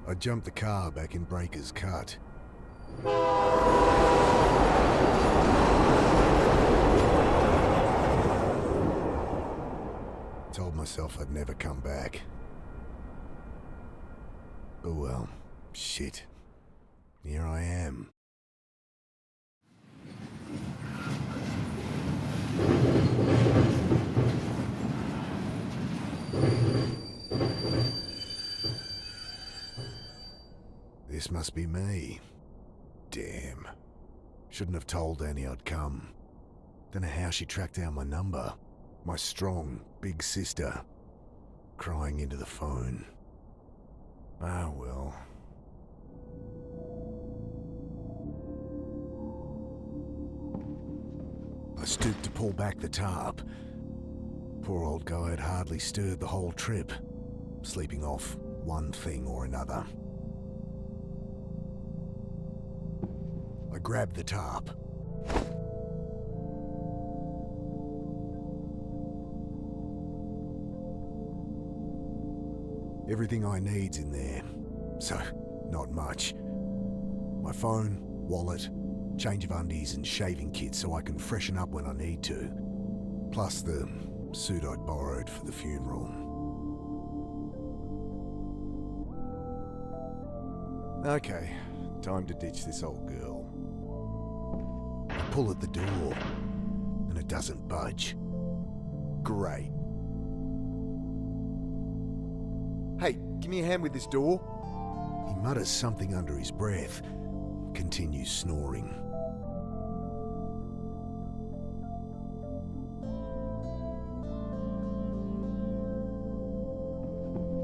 I jumped the car back in Breaker's Cut. Told myself I'd never come back. Oh well, shit. Here I am. This must be me. Damn. Shouldn't have told Annie I'd come. Don't know how she tracked down my number. My strong, big sister. Crying into the phone. Ah, well. I stooped to pull back the tarp. Poor old guy had hardly stirred the whole trip, sleeping off one thing or another. I grabbed the tarp. Everything I need's in there, so not much. My phone, wallet, change of undies and shaving kit so I can freshen up when I need to. Plus the suit I'd borrowed for the funeral. Okay, time to ditch this old girl. I pull at the door, and it doesn't budge. Great. Hey, give me a hand with this door. He mutters something under his breath, continues snoring.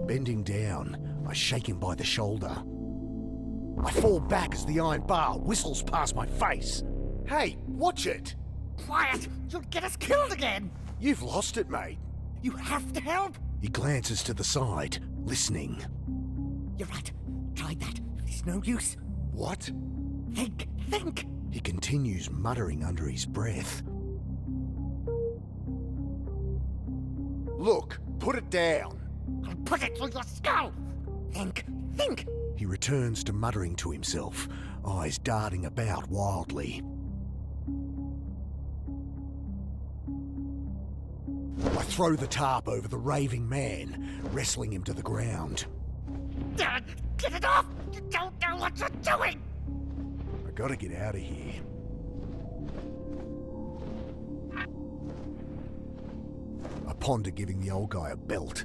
Bending down, I shake him by the shoulder. I fall back as the iron bar whistles past my face. Hey, watch it! Quiet! You'll get us killed again! You've lost it, mate. You have to help! He glances to the side, listening. You're right. Tried that. It's no use. What? Think! He continues muttering under his breath. Look, put it down. I'll put it through your skull! Think! He returns to muttering to himself, eyes darting about wildly. I throw the tarp over the raving man, wrestling him to the ground. Dad, get it off! You don't know what you're doing! I gotta get out of here. I ponder giving the old guy a belt,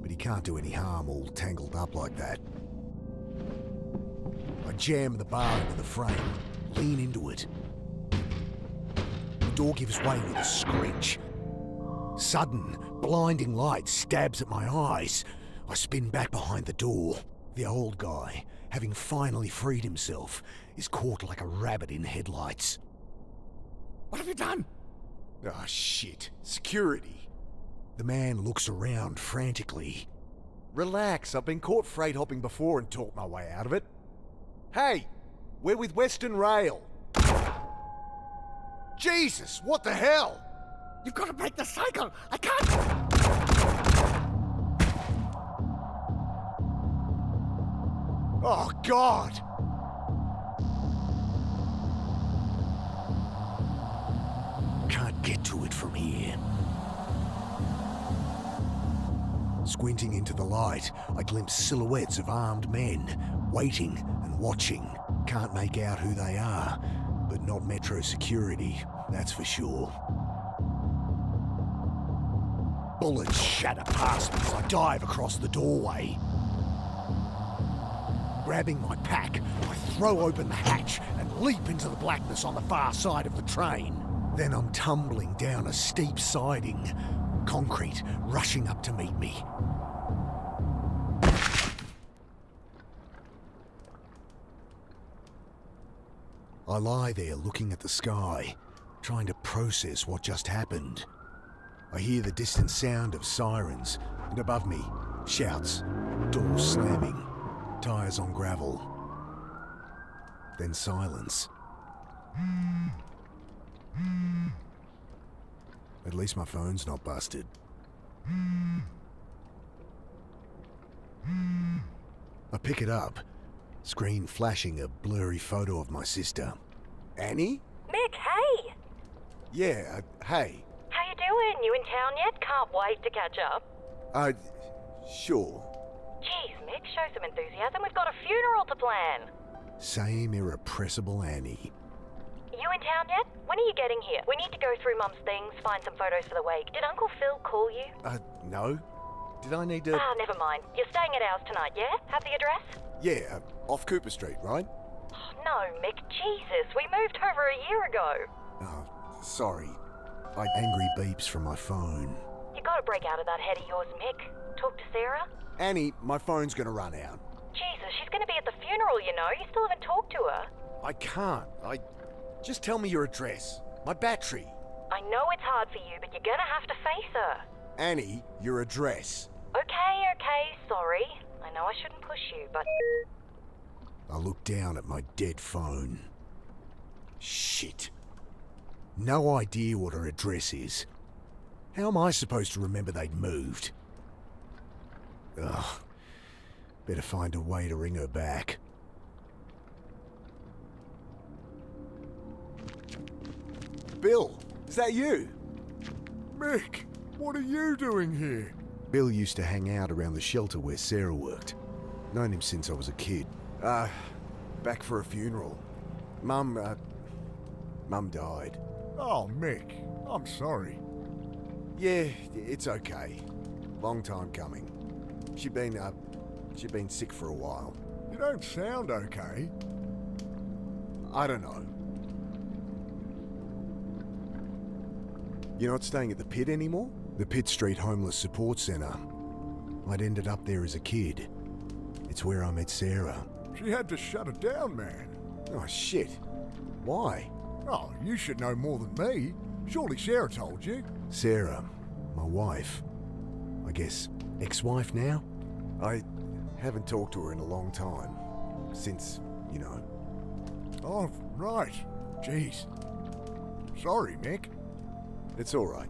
but he can't do any harm all tangled up like that. I jam the bar into the frame, lean into it. The door gives way with a screech. Sudden, blinding light stabs at my eyes. I spin back behind the door. The old guy, having finally freed himself, is caught like a rabbit in headlights. What have you done? Ah, shit. Security. The man looks around frantically. Relax, I've been caught freight hopping before and talked my way out of it. Hey, we're with Western Rail. Jesus, what the hell? You've got to break the cycle! I can't! Oh, God! Can't get to it from here. Squinting into the light, I glimpse silhouettes of armed men, waiting and watching. Can't make out who they are, but not Metro security, that's for sure. Bullets shatter past me as I dive across the doorway. Grabbing my pack, I throw open the hatch and leap into the blackness on the far side of the train. Then I'm tumbling down a steep siding, concrete rushing up to meet me. I lie there looking at the sky, trying to process what just happened. I hear the distant sound of sirens, and above me, shouts, doors slamming, tires on gravel. Then silence. At least my phone's not busted. I pick it up, screen flashing a blurry photo of my sister. Annie? Mick, hey! Yeah, hey. How you doing? You in town yet? Can't wait to catch up. Sure. Jeez, Mick, show some enthusiasm. We've got a funeral to plan. Same irrepressible Annie. You in town yet? When are you getting here? We need to go through Mum's things, find some photos for the wake. Did Uncle Phil call you? No. Did I need to... Never mind. You're staying at ours tonight, yeah? Have the address? Yeah, off Cooper Street, right? Oh, no, Mick, Jesus. We moved over a year ago. Oh, sorry. Angry beeps from my phone. You gotta break out of that head of yours, Mick. Talk to Sarah? Annie, my phone's gonna run out. Jesus, she's gonna be at the funeral, you know. You still haven't talked to her. I can't. Just tell me your address. My battery. I know it's hard for you, but you're gonna have to face her. Annie, your address. Okay, sorry. I know I shouldn't push you, but... I look down at my dead phone. Shit. No idea what her address is. How am I supposed to remember they'd moved? Ugh. Better find a way to ring her back. Bill, is that you? Mick, what are you doing here? Bill used to hang out around the shelter where Sarah worked. Known him since I was a kid. Back for a funeral. Mum died. Oh, Mick, I'm sorry. Yeah, it's okay. Long time coming. She'd been sick for a while. You don't sound okay. I don't know. You're not staying at the pit anymore? The Pitt Street Homeless Support Centre. I'd ended up there as a kid. It's where I met Sarah. She had to shut it down, man. Oh, shit. Why? Oh, you should know more than me. Surely Sarah told you. Sarah, my wife. I guess ex-wife now? I haven't talked to her in a long time. Since, you know. Oh, right. Jeez. Sorry, Mick. It's all right.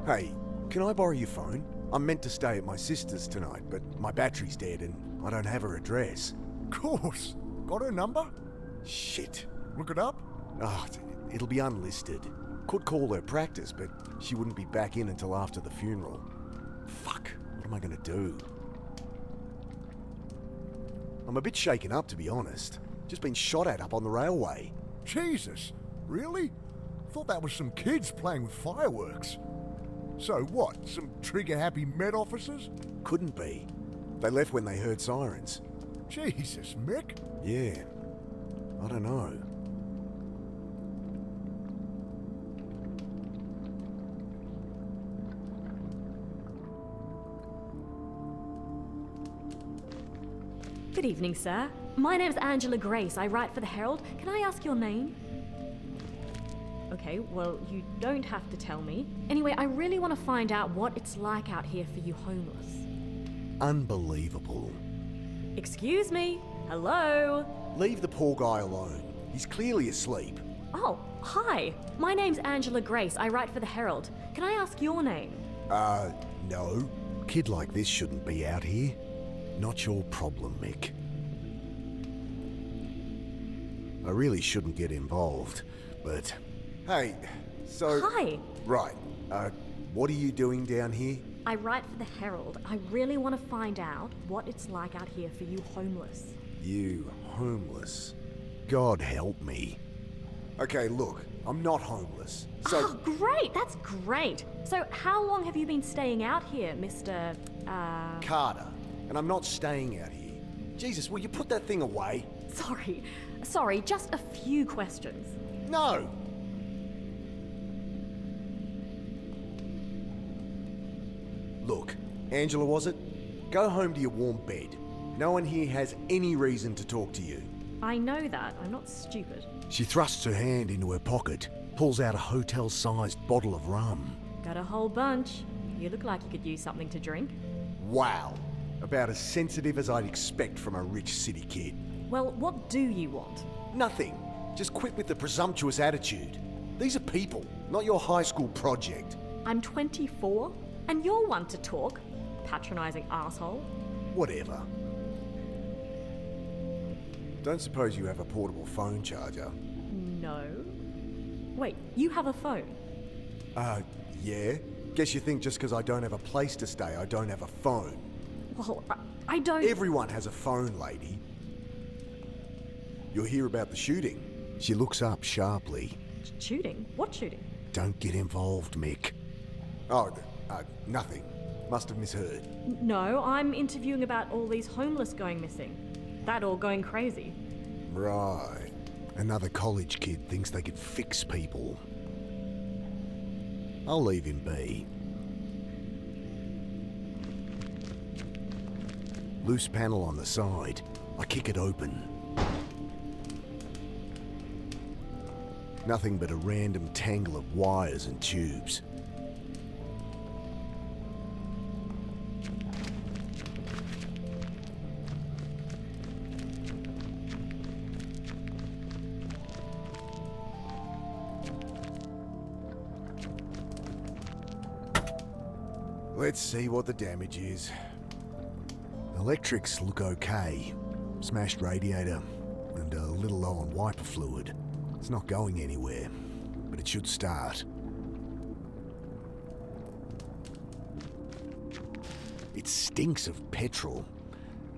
Hey, can I borrow your phone? I'm meant to stay at my sister's tonight, but my battery's dead and I don't have her address. Course. Got her number? Shit. Look it up? Oh, it'll be unlisted. Could call her practice, but she wouldn't be back in until after the funeral. Fuck, what am I gonna do? I'm a bit shaken up, to be honest. Just been shot at up on the railway. Jesus. Really? Thought that was some kids playing with fireworks. So what, some trigger-happy Met officers? Couldn't be. They left when they heard sirens. Jesus, Mick. Yeah, I don't know. Good evening, sir. My name's Angela Grace. I write for the Herald. Can I ask your name? Okay, well, you don't have to tell me. Anyway, I really want to find out what it's like out here for you homeless. Unbelievable. Excuse me? Hello? Leave the poor guy alone. He's clearly asleep. Oh, hi. My name's Angela Grace. I write for the Herald. Can I ask your name? No. Kid like this shouldn't be out here. Not your problem, Mick. I really shouldn't get involved, but... Hey, so... Hi. Right. What are you doing down here? I write for the Herald. I really want to find out what it's like out here for you homeless. You homeless? God help me. Okay, look, I'm not homeless. So... Oh, great! That's great! So, how long have you been staying out here, Mr. Carter. And I'm not staying out here. Jesus, will you put that thing away? Sorry, just a few questions. No! Look, Angela, was it? Go home to your warm bed. No one here has any reason to talk to you. I know that. I'm not stupid. She thrusts her hand into her pocket, pulls out a hotel-sized bottle of rum. Got a whole bunch. You look like you could use something to drink. Wow. About as sensitive as I'd expect from a rich city kid. Well, what do you want? Nothing. Just quit with the presumptuous attitude. These are people, not your high school project. I'm 24, and you're one to talk. Patronizing asshole. Whatever. Don't suppose you have a portable phone charger? No. Wait, you have a phone? Yeah? Guess you think just because I don't have a place to stay, I don't have a phone. Well, I don't... Everyone has a phone, lady. You'll hear about the shooting. She looks up sharply. Shooting? What shooting? Don't get involved, Mick. Oh, nothing. Must have misheard. No, I'm interviewing about all these homeless going missing. That or going crazy. Right. Another college kid thinks they could fix people. I'll leave him be. Loose panel on the side. I kick it open. Nothing but a random tangle of wires and tubes. Let's see what the damage is. Electrics look okay. Smashed radiator and a little low on wiper fluid. It's not going anywhere, but it should start. It stinks of petrol.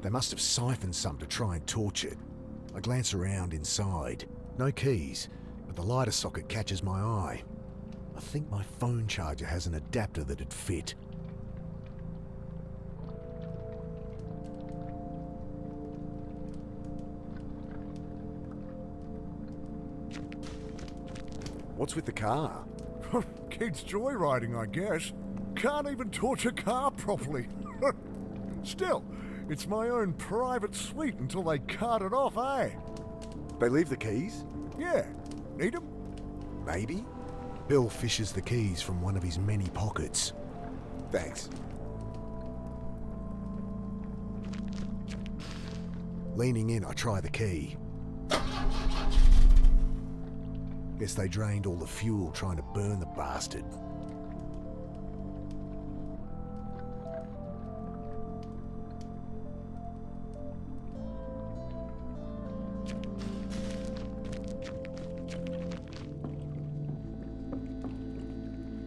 They must have siphoned some to try and torch it. I glance around inside. No keys, but the lighter socket catches my eye. I think my phone charger has an adapter that'd fit. What's with the car? Kids joyriding, I guess. Can't even torch a car properly. Still, it's my own private suite until they cart it off, eh? They leave the keys? Yeah. Need 'em? Maybe. Bill fishes the keys from one of his many pockets. Thanks. Leaning in, I try the key. Guess they drained all the fuel trying to burn the bastard.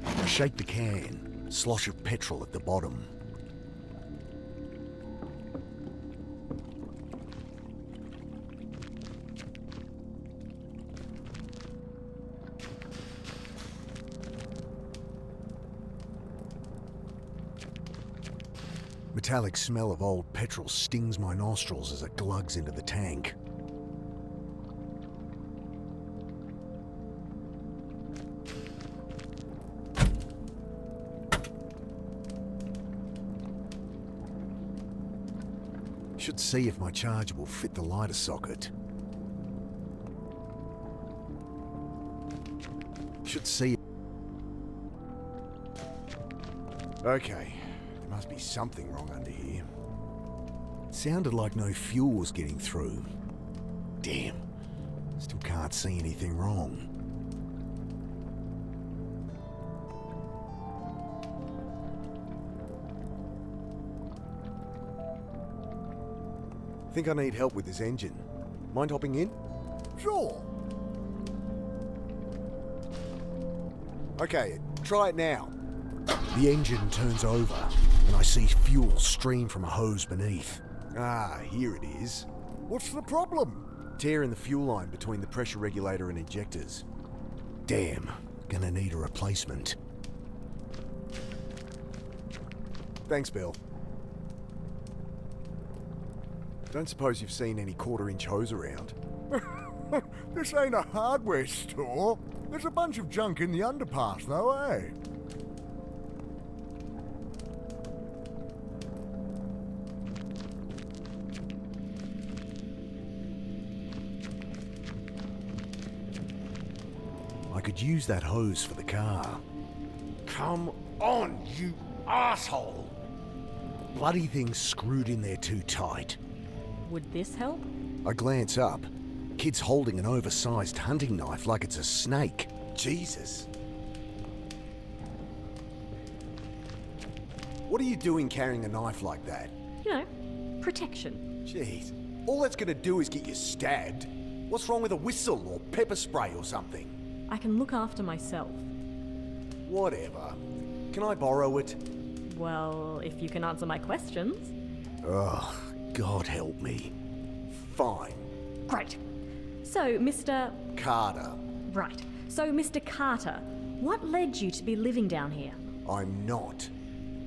I shake the can, slosh of petrol at the bottom. Metallic smell of old petrol stings my nostrils as it glugs into the tank. Should see if my charger will fit the lighter socket. Should see. Okay. Must be something wrong under here. Sounded like no fuel was getting through. Damn. Still can't see anything wrong. Think I need help with this engine. Mind hopping in? Sure. Okay, try it now. The engine turns over, and I see fuel stream from a hose beneath. Ah, here it is. What's the problem? Tear in the fuel line between the pressure regulator and injectors. Damn, gonna need a replacement. Thanks, Bill. Don't suppose you've seen any quarter-inch hose around? This ain't a hardware store. There's a bunch of junk in the underpass, though, eh? I could use that hose for the car. Come on, you asshole! Bloody thing's screwed in there too tight. Would this help? I glance up. Kid's holding an oversized hunting knife like it's a snake. Jesus. What are you doing carrying a knife like that? You know, protection. Jeez. All that's gonna do is get you stabbed. What's wrong with a whistle or pepper spray or something? I can look after myself. Whatever. Can I borrow it? Well, if you can answer my questions. Ugh, God help me. Fine. Great. So, Mr. Carter. Right. So, Mr. Carter, what led you to be living down here? I'm not.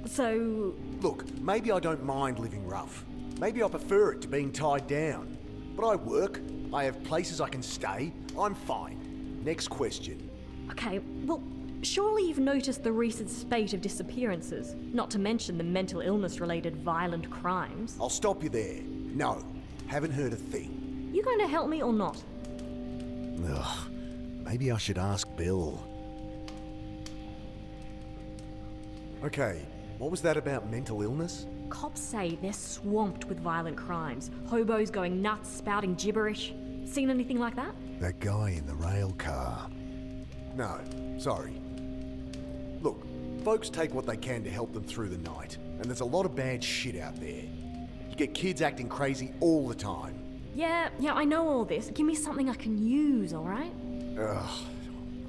So, Look, maybe I don't mind living rough. Maybe I prefer it to being tied down. But I work, I have places I can stay, I'm fine. Next question. okay, well, surely you've noticed the recent spate of disappearances, not to mention the mental illness-related violent crimes. I'll stop you there. No, haven't heard a thing. You going to help me or not? Ugh, maybe I should ask Bill. Okay, what was that about mental illness? Cops say they're swamped with violent crimes. Hobos going nuts, spouting gibberish. Seen anything like that? That guy in the rail car. No, sorry. Look, folks take what they can to help them through the night, and there's a lot of bad shit out there. You get kids acting crazy all the time. Yeah, I know all this. Give me something I can use, alright? Ugh,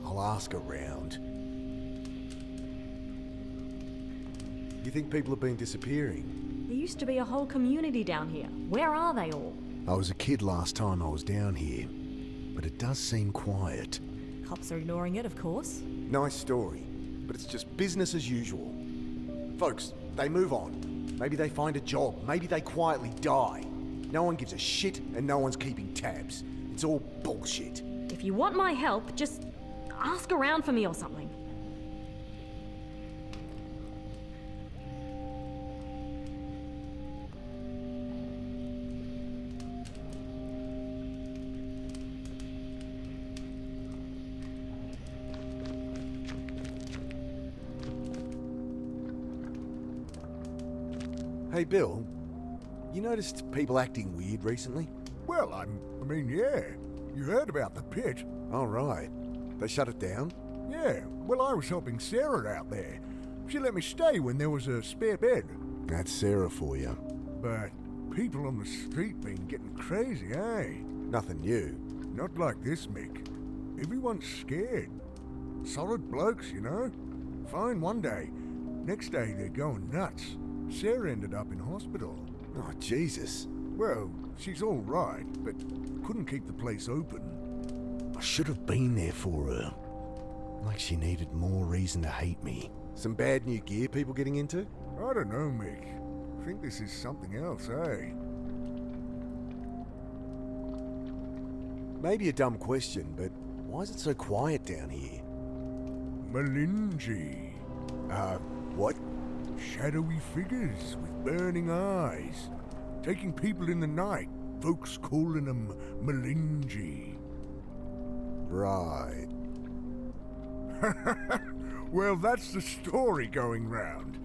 I'll ask around. You think people have been disappearing? There used to be a whole community down here. Where are they all? I was a kid last time I was down here, but it does seem quiet. Cops are ignoring it, of course. Nice story, but it's just business as usual. Folks, they move on. Maybe they find a job, maybe they quietly die. No one gives a shit and no one's keeping tabs. It's all bullshit. If you want my help, just ask around for me or something. Hey Bill, you noticed people acting weird recently? Well, I mean, yeah. You heard about the pit. All right. They shut it down? Yeah, well, I was helping Sarah out there. She let me stay when there was a spare bed. That's Sarah for you. But people on the street been getting crazy, eh? Nothing new. Not like this, Mick. Everyone's scared. Solid blokes, you know? Fine one day. Next day, they're going nuts. Sarah ended up in hospital. Oh, Jesus. Well, she's all right, but couldn't keep the place open. I should have been there for her. Like she needed more reason to hate me. Some bad new gear people getting into? I don't know, Mick. I think this is something else, eh? Maybe a dumb question, but why is it so quiet down here? Malinji. What? Shadowy figures with burning eyes. Taking people in the night. Folks calling them Malinji. Right. Well, that's the story going round.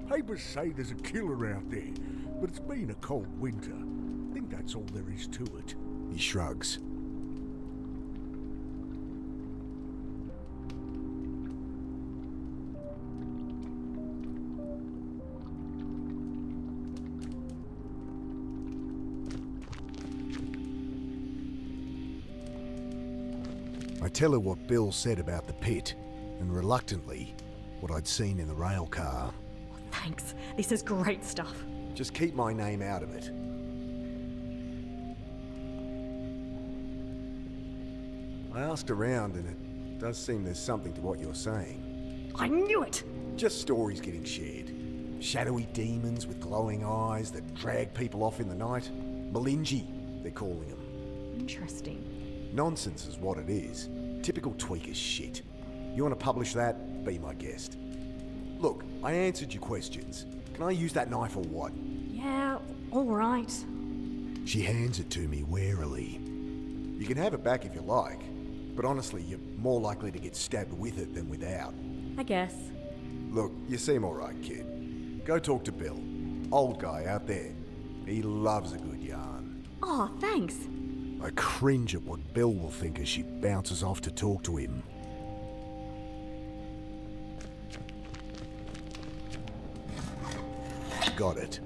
Papers say there's a killer out there, but it's been a cold winter. I think that's all there is to it. He shrugs. I tell her what Bill said about the pit, and reluctantly, what I'd seen in the rail car. Thanks. This is great stuff. Just keep my name out of it. I asked around, and it does seem there's something to what you're saying. I knew it! Just stories getting shared. Shadowy demons with glowing eyes that drag people off in the night. Malinji, they're calling them. Interesting. Nonsense is what it is. Typical tweaker shit. You want to publish that? Be my guest. Look, I answered your questions. Can I use that knife or what? Yeah, alright. She hands it to me warily. You can have it back if you like, but honestly, you're more likely to get stabbed with it than without. I guess. Look, you seem alright, kid. Go talk to Bill. Old guy out there. He loves a good yarn. Oh, thanks. I cringe at what Bill will think as she bounces off to talk to him. Got it.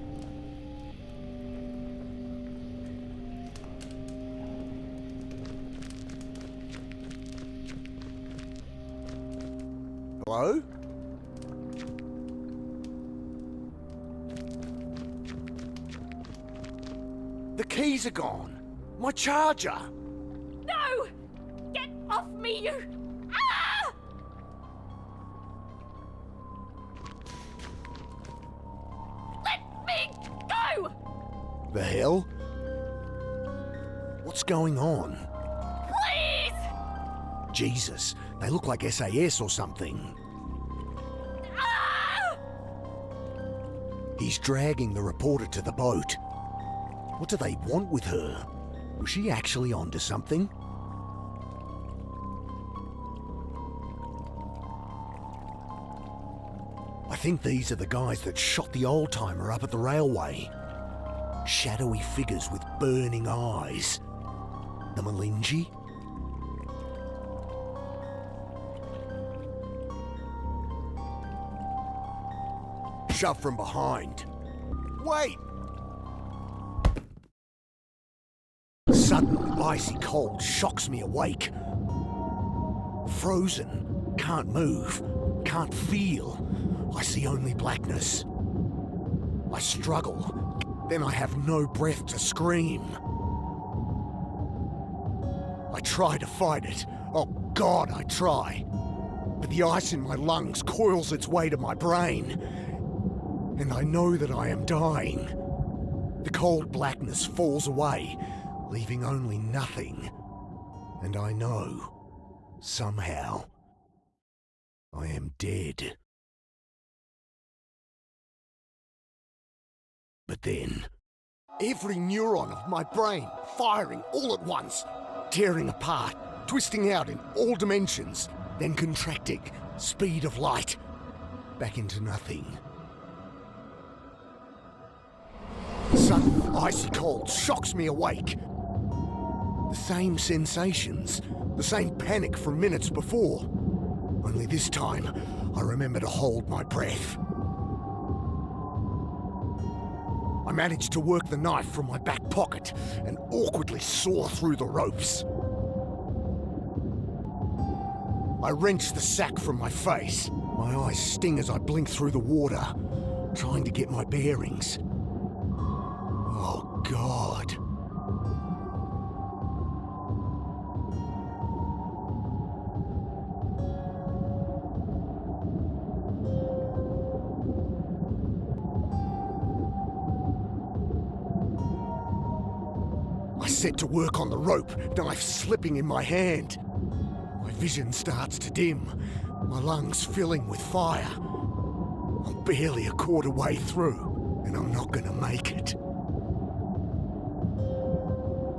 Hello? The keys are gone. My charger. No! Get off me, you! Ah! Let me go! The hell? What's going on? Please! Jesus, they look like SAS or something. Ah! He's dragging the reporter to the boat. What do they want with her? Was she actually onto something? I think these are the guys that shot the old-timer up at the railway. Shadowy figures with burning eyes. The Malinji? Shove from behind. Wait! Sudden icy cold shocks me awake. Frozen. Can't move. Can't feel. I see only blackness. I struggle. Then I have no breath to scream. I try to fight it. Oh God, I try. But the ice in my lungs coils its way to my brain. And I know that I am dying. The cold blackness falls away, leaving only nothing. And I know, somehow, I am dead. But then, every neuron of my brain firing all at once, tearing apart, twisting out in all dimensions, then contracting, speed of light, back into nothing. Sudden icy cold shocks me awake. The same sensations, the same panic from minutes before. Only this time, I remember to hold my breath. I managed to work the knife from my back pocket and awkwardly saw through the ropes. I wrench the sack from my face. My eyes sting as I blink through the water, trying to get my bearings. Oh, God. I set to work on the rope, knife slipping in my hand. My vision starts to dim, my lungs filling with fire. I'm barely a quarter way through, and I'm not gonna make it.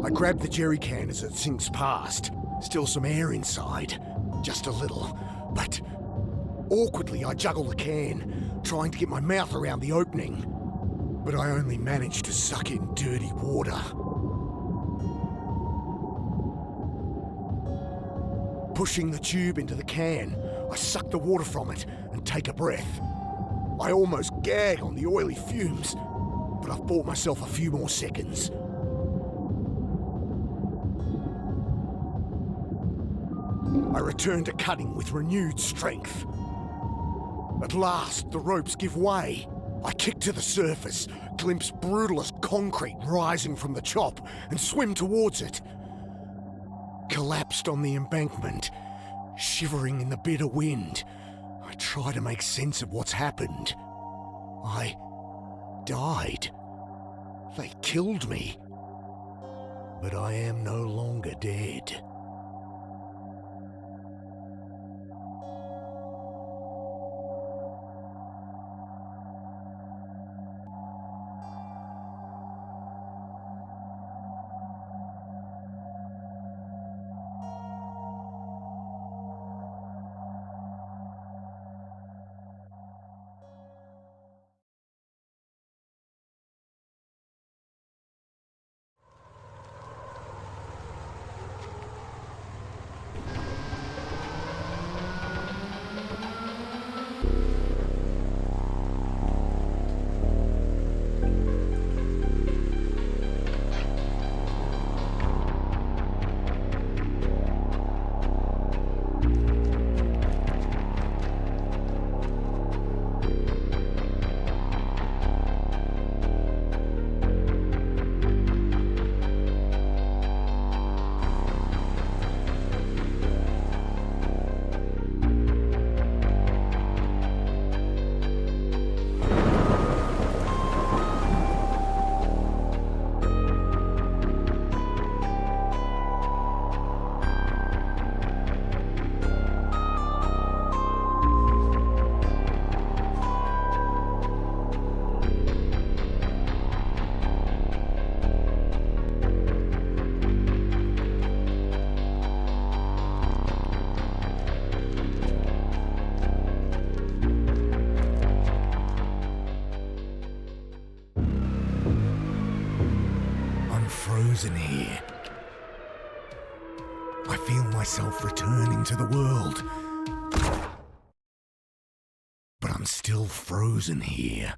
I grab the jerry can as it sinks past. Still some air inside, just a little, but awkwardly I juggle the can, trying to get my mouth around the opening. But I only manage to suck in dirty water. Pushing the tube into the can, I suck the water from it and take a breath. I almost gag on the oily fumes, but I've bought myself a few more seconds. I return to cutting with renewed strength. At last, the ropes give way. I kick to the surface, glimpse brutalist concrete rising from the chop, and swim towards it. Collapsed on the embankment, shivering in the bitter wind, I try to make sense of what's happened. I died. They killed me. But I am no longer dead. frozen here. I feel myself returning to the world. But I'm still frozen here.